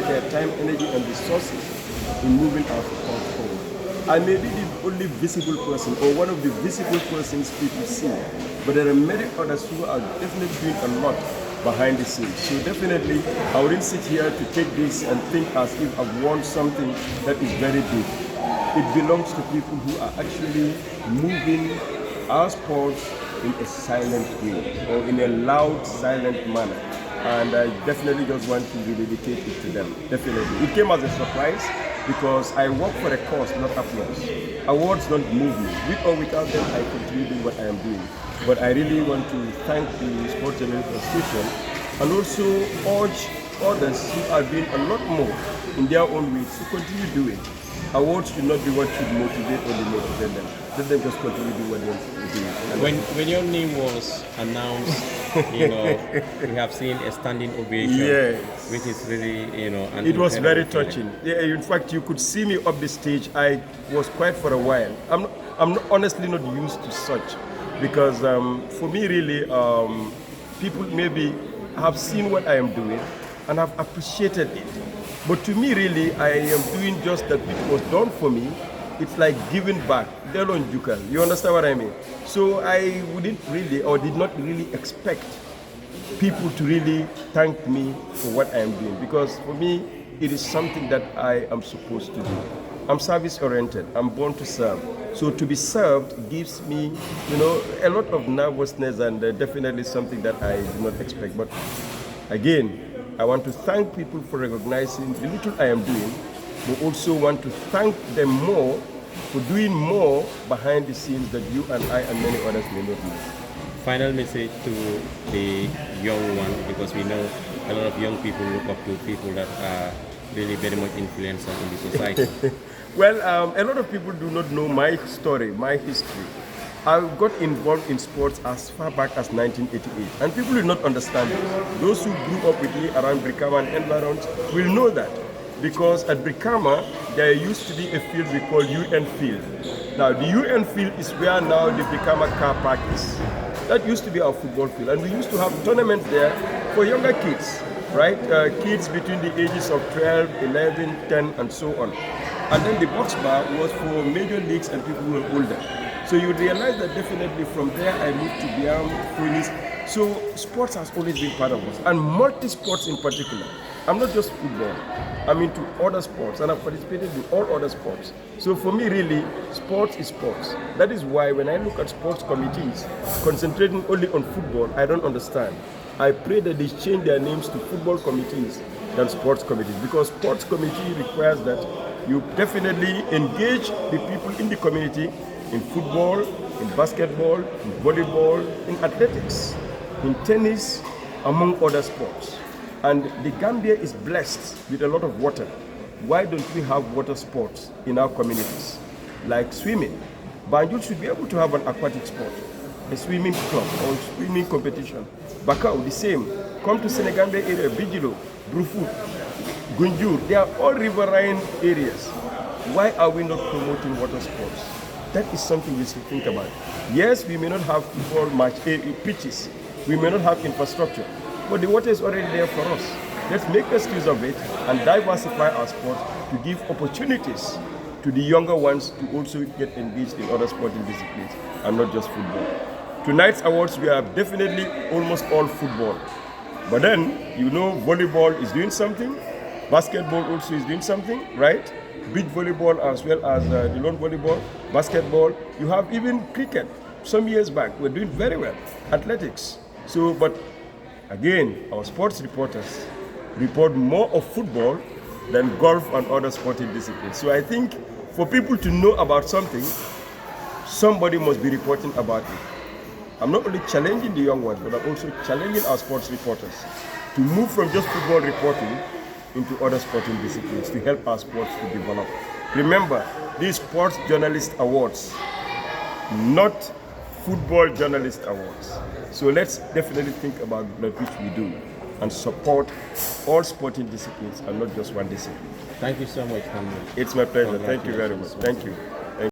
invested their time, energy, and resources in moving our sport forward. I may be the only visible person or one of the visible persons people see, but there are many others who are definitely doing a lot behind the scenes. So definitely, I wouldn't sit here to take this and think as if I've won something that is very big. It belongs to people who are actually moving our sports in a silent way or in a loud, silent manner. And I definitely just want to dedicate it to them. Definitely. It came as a surprise because I work for a cause, not applause. Awards don't move me. With or without them, I continue doing what I am doing. But I really want to thank the Sports Journalist Association and also urge others who are doing a lot more in their own ways to continue doing. Awards should not be what should motivate or demotivate them. Let them just continue doing what they're doing. When your name was announced, we have seen a standing ovation, yes, which is really, an it was very feeling. touching. Yeah, in fact, you could see me up the stage. I was quiet for a while. I'm honestly not used to such, because for me, really, people maybe have seen what I am doing and have appreciated it. But to me, really, I am doing just that which was done for me. It's like giving back. You understand what I mean? So I wouldn't really, or did not really expect people to really thank me for what I am doing. Because for me, it is something that I am supposed to do. I'm service-oriented. I'm born to serve. So to be served gives me, a lot of nervousness, and definitely something that I did not expect. But again, I want to thank people for recognizing the little I am doing, but also want to thank them more for doing more behind the scenes that you and I and many others may not know. Final message to the young one, because we know a lot of young people look up to people that are really very much influential in the society. Well, a lot of people do not know my story, my history. I got involved in sports as far back as 1988, and people will not understand it. Those who grew up with me around Brikama and environs will know that, because at Brikama there used to be a field we call UN Field. Now the UN Field is where now the Brikama car park is. That used to be our football field, and we used to have tournaments there for younger kids, right? Kids between the ages of 12, 11, 10, and so on. And then the box bar was for major leagues and people who were older. So you realize that definitely from there I moved to Biam, Phoenix. So sports has always been part of us, and multi-sports in particular. I'm not just football. I'm into other sports, and I've participated in all other sports. So for me, really, sports is sports. That is why when I look at sports committees concentrating only on football, I don't understand. I pray that they change their names to football committees than sports committees, because sports committee requires that you definitely engage the people in the community in football, in basketball, in volleyball, in athletics, in tennis, among other sports. And the Gambia is blessed with a lot of water. Why don't we have water sports in our communities? Like swimming. Banjul should be able to have an aquatic sport, a swimming club or swimming competition. Bakau, the same. Come to Senegambia area, Bijilo, Brufut, Gunjur, they are all riverine areas. Why are we not promoting water sports? That is something we should think about. Yes, we may not have football match pitches, we may not have infrastructure, but the water is already there for us. Let's make best use of it and diversify our sport to give opportunities to the younger ones to also get engaged in other sporting disciplines and not just football. Tonight's awards, we are definitely almost all football. But then, volleyball is doing something, basketball also is doing something, right? Beach volleyball as well as the lawn volleyball, basketball. You have even cricket. Some years back, we're doing very well. Athletics. So, but again, our sports reporters report more of football than golf and other sporting disciplines. So I think for people to know about something, somebody must be reporting about it. I'm not only challenging the young ones, but I'm also challenging our sports reporters to move from just football reporting into other sporting disciplines to help our sports to develop. Remember, these Sports Journalist Awards, not Football Journalist Awards. So let's definitely think about that which we do and support all sporting disciplines and not just one discipline. Thank you so much, Hamid. It's my pleasure. Thank you very much. Thank you.